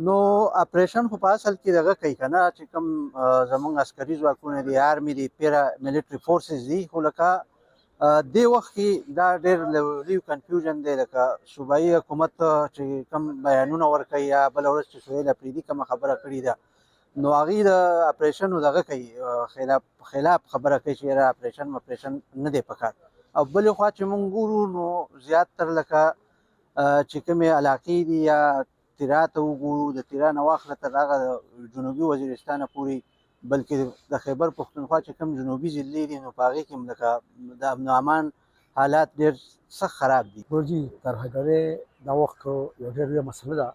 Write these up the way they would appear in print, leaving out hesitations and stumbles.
نو اپریشن خو په اصل کې دغه کوي کنه چې کوم زمونږ عسکري ځواکونه دي آرمي دي پیرا ملټري فورسز دي خو لکه دې وخت کې دا ډېر لوی کنفیوژن دی لکه صوبایي حکومت چې کوم بیانونه ورکوي یا بله ورځ چې سهیل افریدي کومه خبره کړې ده نو هغوی د اپریشن دغه کوي خلاف خبره کوي چې یاره اپریشن نه دی پکار او بلې خوا چې مونږ ګورو نو زیات تر لکه چې کومې علاقې دي یا تیرا ته وګورو د تیرا نه واخله تر هغه جنوبي وزیرستانه پورې بلکې د خیبر پښتونخوا چې کوم جنوبي ضلعې دي نو په هغې کې هم لکه د امن و امان حالات ډېر سخت خراب دي. ګورجي ترهګرۍ دا وخت یو ډېر لویه مسله ده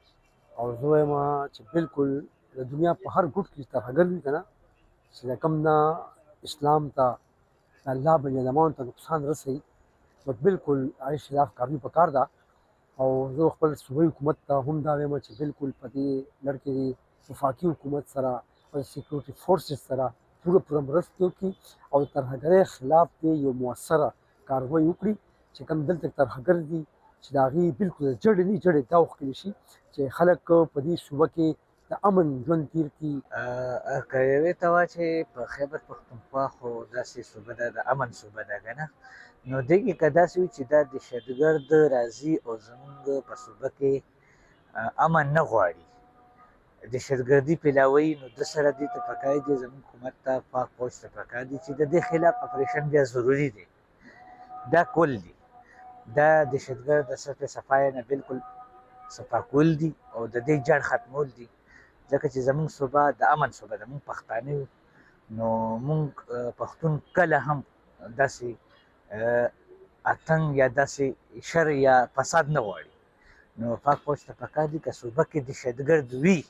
او زه وایم چې بالکل د دنیا په هر ګوټ کې ترهګر وي که نه چې د کوم نه اسلام ته د الله بني ادمانو ته نقصان رسوي نو بالکل هغې خلاف کارواي پکار ده او زه خپل صوبایي حکومت ته هم دا وایم چې بالکل په دې لړ کې وفاقي حکومت سره او سیکورټي فورسز سره پوره مرسته وکړي او د ترهګرۍ خلاف دې یو مؤثره کاروايي وکړي چې کوم دلته ترهګر دي چې د هغې بالکل د جړې نه جړې دا وښکلی شي چې خلک په دې صوبه کې د امن ژوند تیر کړي. که یوې ته وایي چې په خیبر پښتونخوا خو داسې صوبه ده د امن صوبه ده که نه نو دې کې که داسې وي چې دا دهشتګرد راځي او زموږ په صوبه کې امن نه غواړي دهشتګردي پیلاوي نو د سره دې ته پکار دي زموږ حکومت ته پاک فوج ته پکار دي چې د دې خلاف اپریشن بیا ضروري دی دا کول دي دا دهشتګرد د سطح صفایه نه بالکل صفا کول دي او د دې جړ ختمول دي ځکه چې زموږ صوبه د امن صوبه ده موږ پښتانه یو نو موږ پښتون کله هم داسې اتنګ یا داسې شر یا فساد نه غواړي نو پاک فوج ته پکار دي که صوبه کې دهشتګرد وي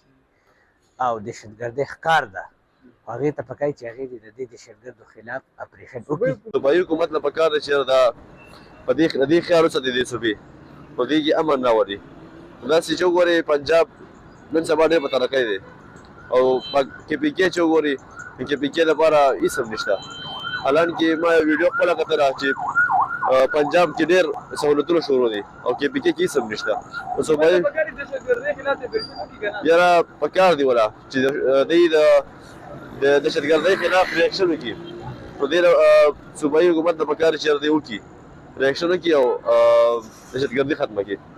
او دهشتګردۍ ښکار ده هغې ته پکار چې هغې د دې دهشتګردو خلاف اپریشن وکړي. صوبایي حکومت له پکار ده چې دا په دې خیال وساتي دې صوبې په دې کې امن راولي داسې چې وګورئ پنجاب نن سبا ډېر په ترقۍ دی او کې پي کې چې وګورئ کې پي کې لپاره هېڅ هم نشته حالانکې ما یو ویډیو خپله کتله چې پنجاب کې ډېر سهولتونه شروع دي او کې پي کې هېڅ هم نشته نو صوبایي یاره پکار دي ولا چې دوی د دهشتګردۍ خلاف ریاکشن وکړي نو دې صوبایي حکومت ته پکار چې دوی وکړي ریاکشن وکړي او دهشتګردي ختمه کړي.